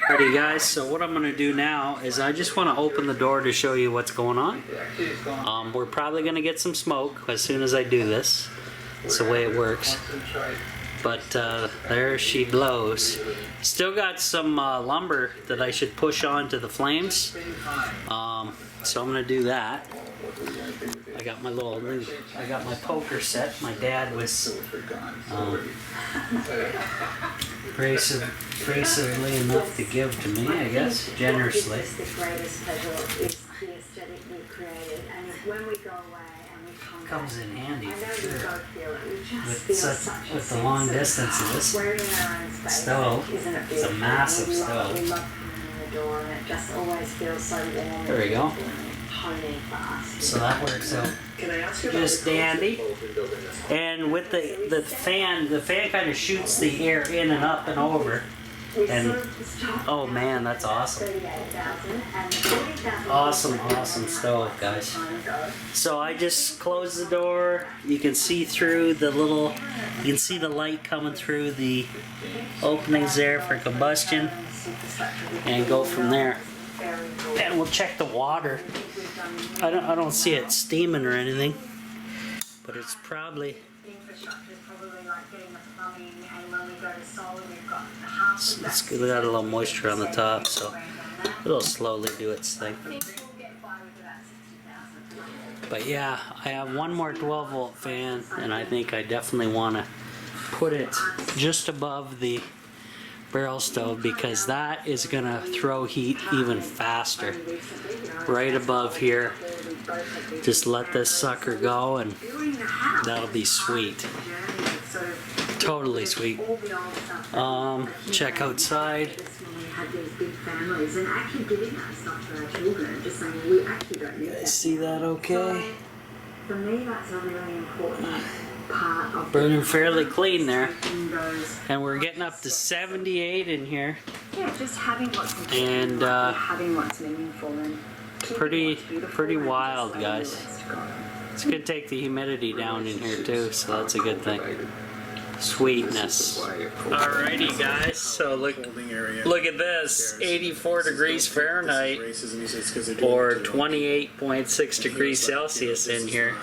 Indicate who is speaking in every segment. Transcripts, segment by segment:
Speaker 1: Alrighty guys, so what I'm going to do now is I just want to open the door to show you what's going on. We're probably going to get some smoke as soon as I do this. It's the way it works. But there she blows. Still got some lumber that I should push onto the flames. So I'm going to do that. I got my I got my poker set. My dad was graciously enough to give to me, I guess, generously. Comes in handy for sure. With the long distance of this stove, it's a massive stove. There we go. So that works out just dandy. And with the fan kind of shoots the air in and up and over. And oh man, that's awesome. Awesome stove, guys. So I just closed the door. You can see through the you can see the light coming through the openings there for combustion, and go from there. And we'll check the water. I don't see it steaming or anything, but it's probably. It's good. We got a little moisture on the top, so it'll slowly do its thing. But yeah, I have one more 12-volt fan, and I think I definitely want to put it just above the barrel stove, because that is going to throw heat even faster. Right above here, just let this sucker go, and that'll be sweet. Totally sweet. Check outside. See that okay? For me, that's a really important part of burning fairly clean there. And we're getting up to 78 in here. Yeah, just having what's meaningful and pretty wild, guys. It's gonna take the humidity down in here too, so that's a good thing. Sweetness. Alrighty guys, so look at this, 84 degrees Fahrenheit or 28.6 degrees Celsius in here,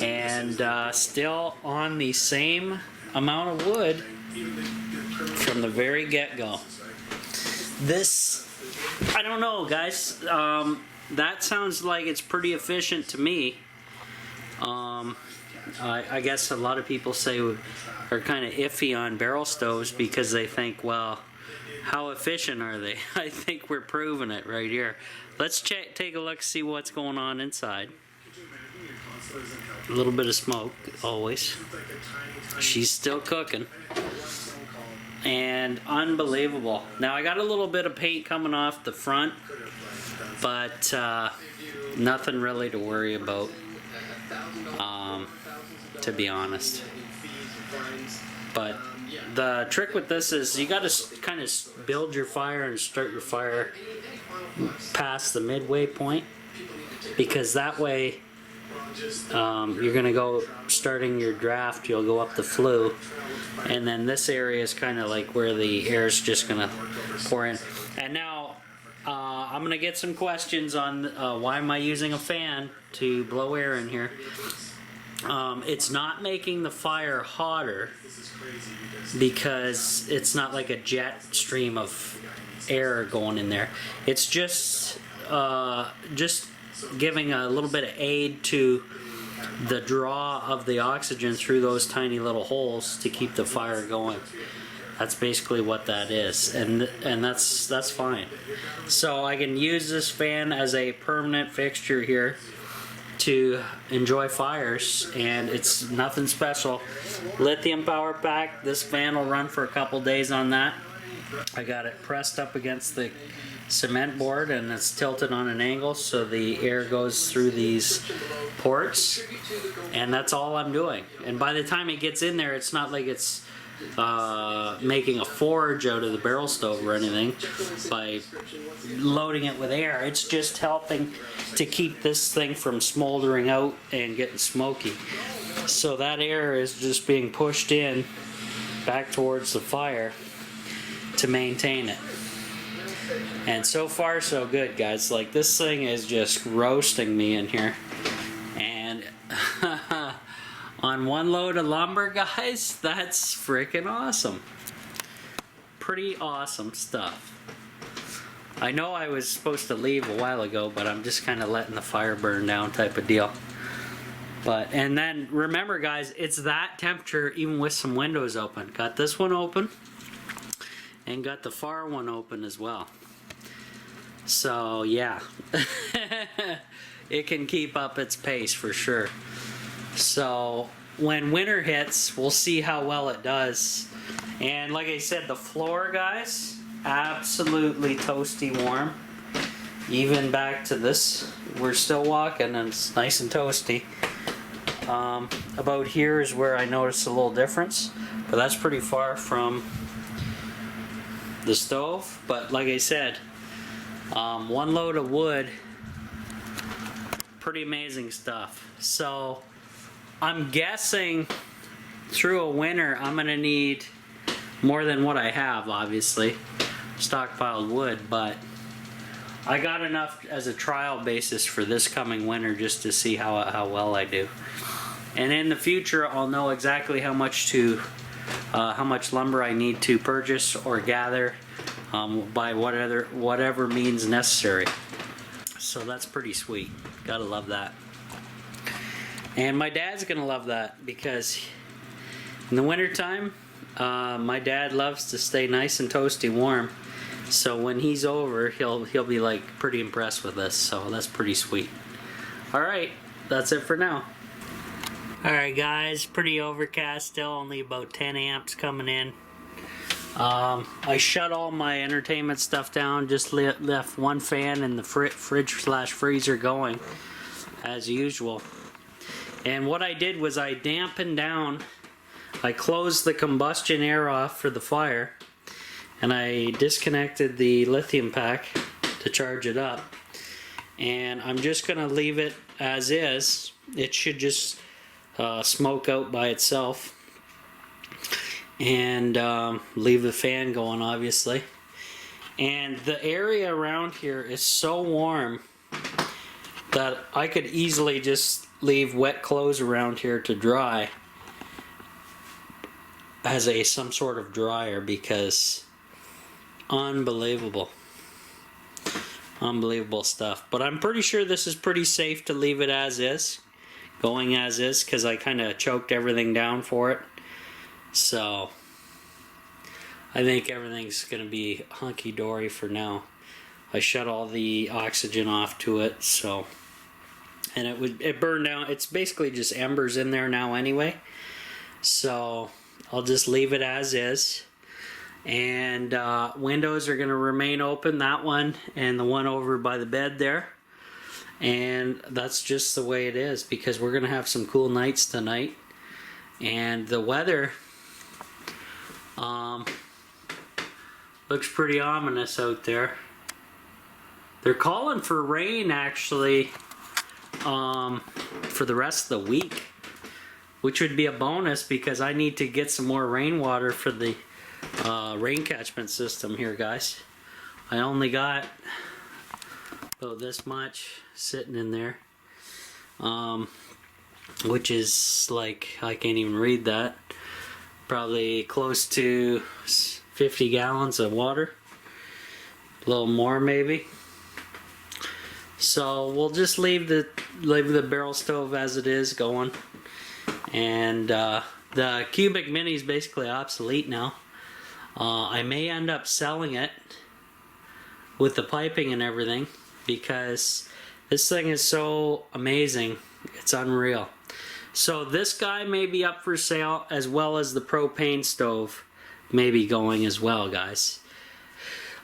Speaker 1: and still on the same amount of wood from the very get-go. This, I don't know guys, that sounds like it's pretty efficient to me. I guess a lot of people are kind of iffy on barrel stoves because they think, well, how efficient are they? I think we're proving it right here. Let's take a look, see what's going on inside. A little bit of smoke, always. She's still cooking. And unbelievable. Now I got a little bit of paint coming off the front, but nothing really to worry about. To be honest. But the trick with this is you got to kind of build your fire and start your fire past the midway point, because that way you're going to go starting your draft, you'll go up the flue, and then this area is kind of like where the air is just going to pour in. And now I'm going to get some questions on why am I using a fan to blow air in here. It's not making the fire hotter because it's not like a jet stream of air going in there. It's just giving a little bit of aid to the draw of the oxygen through those tiny little holes to keep the fire going. That's basically what that is, and that's fine. So I can use this fan as a permanent fixture here to enjoy fires, and it's nothing special. Lithium power pack. This fan will run for a couple days on that. I got it pressed up against the cement board, and it's tilted on an angle so the air goes through these ports, and that's all I'm doing. And by the time it gets in there, it's not like it's making a forge out of the barrel stove or anything by loading it with air. It's just helping to keep this thing from smoldering out and getting smoky. So that air is just being pushed in back towards the fire to maintain it. And so far so good, guys. Like, this thing is just roasting me in here. And on one load of lumber, guys, that's freaking awesome. Pretty awesome stuff. I know I was supposed to leave a while ago, but I'm just kind of letting the fire burn down type of deal. But, and then remember, guys, it's that temperature even with some windows open. Got this one open and got the far one open as well. So yeah, it can keep up its pace for sure. So when winter hits, we'll see how well it does. And like I said, the floor, guys, absolutely toasty warm. Even back to this, we're still walking and it's nice and toasty. About here is where I noticed a little difference, but that's pretty far from the stove. But like I said, one load of wood, pretty amazing stuff. So I'm guessing through a winter I'm gonna need more than what I have, obviously, stockpiled wood, but I got enough as a trial basis for this coming winter just to see how well I do. And in the future, I'll know exactly how much lumber I need to purchase or gather by whatever means necessary. So that's pretty sweet. Gotta love that. And my dad's gonna love that because in the wintertime, my dad loves to stay nice and toasty warm. So when he's over, he'll be like pretty impressed with this. So that's pretty sweet. All right, that's it for now. Alright guys, pretty overcast still, only about 10 amps coming in. I shut all my entertainment stuff down, just left one fan in the fridge/freezer going as usual. And what I did was I dampened down, I closed the combustion air off for the fire, and I disconnected the lithium pack to charge it up. And I'm just going to leave it as is. It should just smoke out by itself, and leave the fan going, obviously. And the area around here is so warm that I could easily just leave wet clothes around here to dry as some sort of dryer, because unbelievable stuff. But I'm pretty sure this is pretty safe to leave it as is, going as is, because I kind of choked everything down for it. So I think everything's going to be hunky-dory for now. I shut all the oxygen off to it, so, and it burned down. It's basically just embers in there now anyway. So I'll just leave it as is. And windows are going to remain open, that one and the one over by the bed there. And that's just the way it is, because we're going to have some cool nights tonight. And the weather looks pretty ominous out there. They're calling for rain, actually, for the rest of the week, which would be a bonus because I need to get some more rainwater for the rain catchment system here, guys. I only got about this much sitting in there, which is like, I can't even read that, probably close to 50 gallons of water, a little more maybe. So we'll just leave the barrel stove as it is going. And the Cubic Mini is basically obsolete now. I may end up selling it with the piping and everything, because this thing is so amazing, it's unreal. So this guy may be up for sale, as well as the propane stove may be going as well, guys.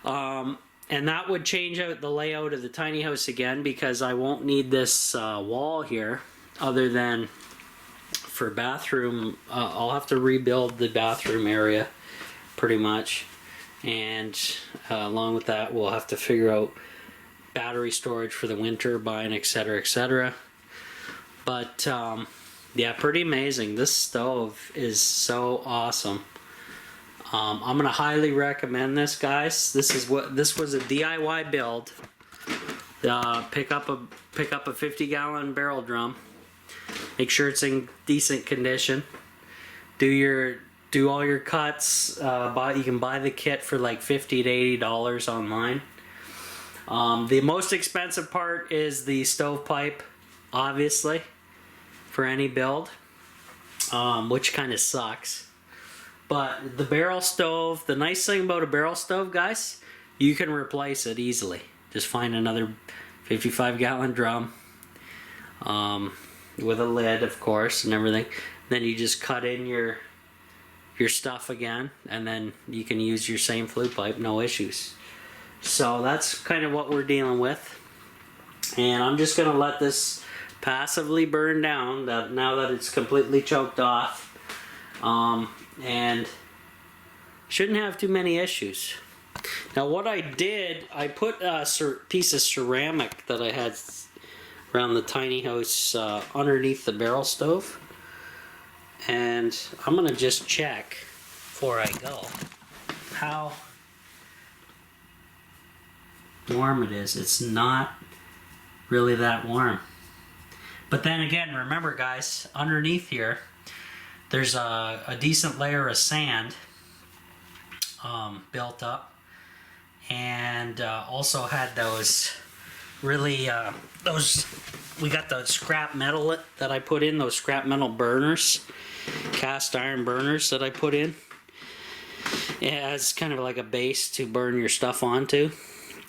Speaker 1: And that would change out the layout of the tiny house again, because I won't need this wall here, other than for bathroom. I'll have to rebuild the bathroom area pretty much, and along with that we'll have to figure out battery storage for the winter, buying, etc, etc. But yeah, pretty amazing. This stove is so awesome. I'm gonna highly recommend this, guys. This was a DIY build. Pick up a 50-gallon barrel drum. Make sure it's in decent condition. Do all your cuts. You can buy the kit for like $50 to $80 online. The most expensive part is the stovepipe, obviously, for any build, which kind of sucks. But the barrel stove, the nice thing about a barrel stove, guys, you can replace it easily. Just find another 55-gallon drum with a lid, of course, and everything. Then you just cut in your stuff again, and then you can use your same flue pipe, no issues. So that's kind of what we're dealing with. And I'm just going to let this passively burn down now that it's completely choked off. And shouldn't have too many issues. Now what I did, I put a piece of ceramic that I had around the tiny house underneath the barrel stove. And I'm going to just check before I go how warm it is. It's not really that warm. But then again, remember guys, underneath here, there's a decent layer of sand built up, and also had those really we got the scrap metal that I put in, those scrap metal burners, cast iron burners that I put in. It has kind of like a base to burn your stuff onto,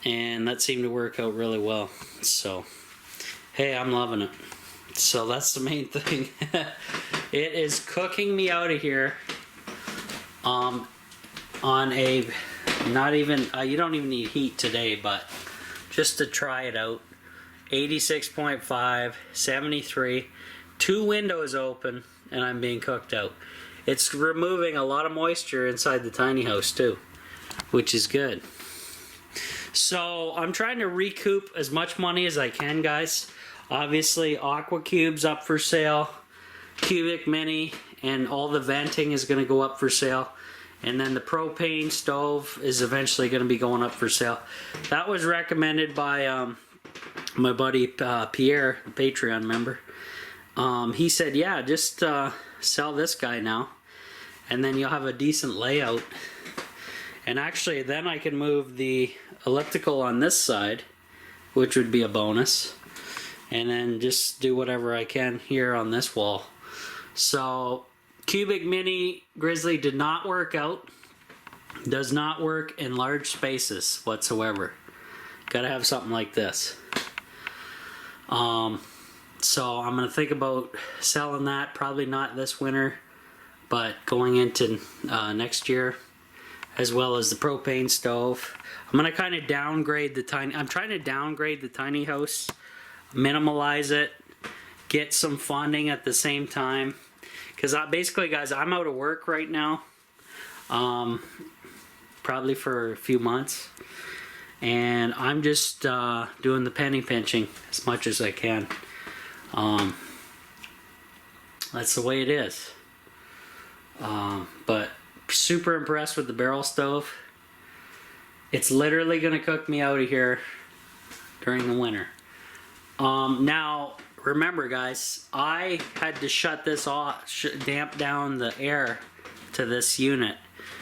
Speaker 1: and that seemed to work out really well. So hey, I'm loving it. So that's the main thing. It is cooking me out of here on a, not even, you don't even need heat today, but just to try it out. 86.5, 73, 2 windows open, and I'm being cooked out. It's removing a lot of moisture inside the tiny house too, which is good. So I'm trying to recoup as much money as I can, guys. Obviously, Aqua Cube's up for sale. Cubic Mini and all the venting is going to go up for sale. And then the propane stove is eventually going to be going up for sale. That was recommended by my buddy Pierre, a Patreon member. He said, yeah, just sell this guy now. And then you'll have a decent layout. And actually, then I can move the elliptical on this side, which would be a bonus. And then just do whatever I can here on this wall. So Cubic Mini Grizzly did not work out. Does not work in large spaces whatsoever. Gotta have something like this. So I'm gonna think about selling that, probably not this winter, but going into next year, as well as the propane stove. I'm gonna kind of downgrade the tiny, I'm trying to downgrade the tiny house, minimalize it, get some funding at the same time. Because basically, guys, I'm out of work right now, probably for a few months, and I'm just doing the penny pinching as much as I can. That's the way it is. But super impressed with the barrel stove. It's literally going to cook me out of here during the winter. Now, remember guys, I had to shut this off, damp down the air to this unit,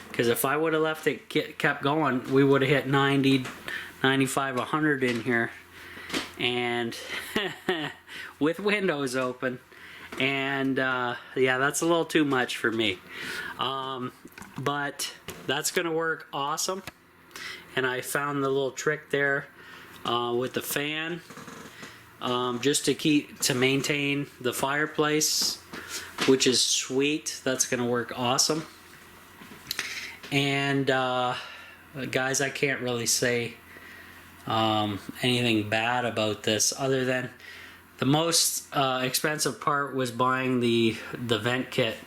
Speaker 1: because if I would have left it kept going, we would have hit 90, 95, 100 in here, and with windows open, and yeah, that's a little too much for me, but that's gonna work awesome. And I found the little trick there with the fan. Just to maintain the fireplace, which is sweet. That's gonna work awesome. And guys, I can't really say anything bad about this, other than the most expensive part was buying the vent kit.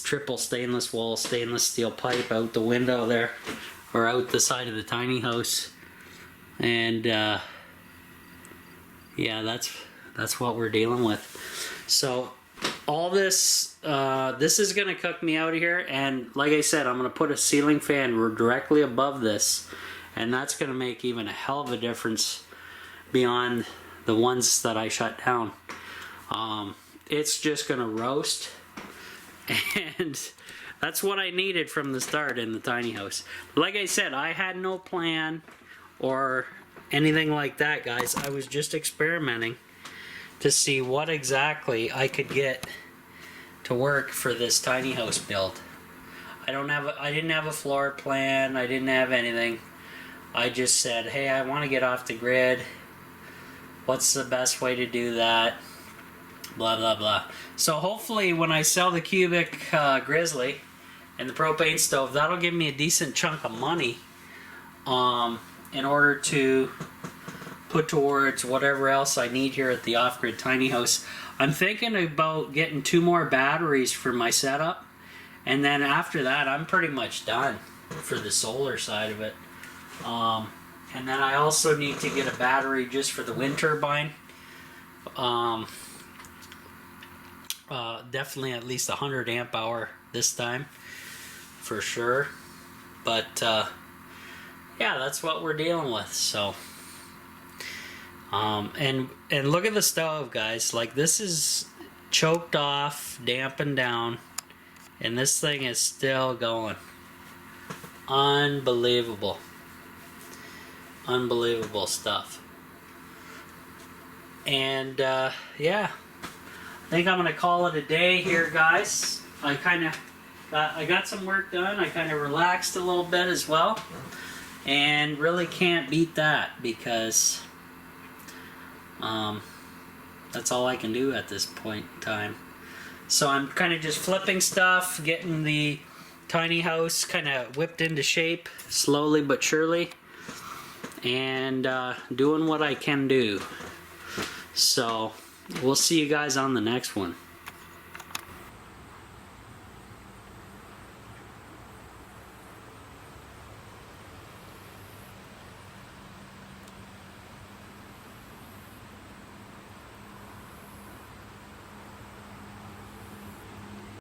Speaker 1: Triple stainless wall stainless steel pipe out the window there, or out the side of the tiny house. And yeah, that's what we're dealing with. So all this, this is going to cook me out of here. And like I said, I'm going to put a ceiling fan directly above this. And that's going to make even a hell of a difference beyond the ones that I shut down. It's just going to roast. And that's what I needed from the start in the tiny house. Like I said, I had no plan or anything like that, guys. I was just experimenting to see what exactly I could get to work for this tiny house build. I didn't have a floor plan. I didn't have anything. I just said, hey, I want to get off the grid. What's the best way to do that? Blah, blah, blah. So hopefully when I sell the cubic Grizzly and the propane stove, that'll give me a decent chunk of money in order to put towards whatever else I need here at the off-grid tiny house. I'm thinking about getting 2 more batteries for my setup, and then after that I'm pretty much done for the solar side of it. And then I also need to get a battery just for the wind turbine. Definitely at least 100 amp hour this time for sure. But yeah, that's what we're dealing with. So and look at the stove, guys. Like, this is choked off, dampened down, and this thing is still going. Unbelievable. Unbelievable stuff. And yeah, I think I'm gonna call it a day here, guys. I got some work done. I kind of relaxed a little bit as well, and really can't beat that, because that's all I can do at this point in time. So I'm kind of just flipping stuff, getting the tiny house kind of whipped into shape slowly but surely, and doing what I can do. So we'll see you guys on the next one.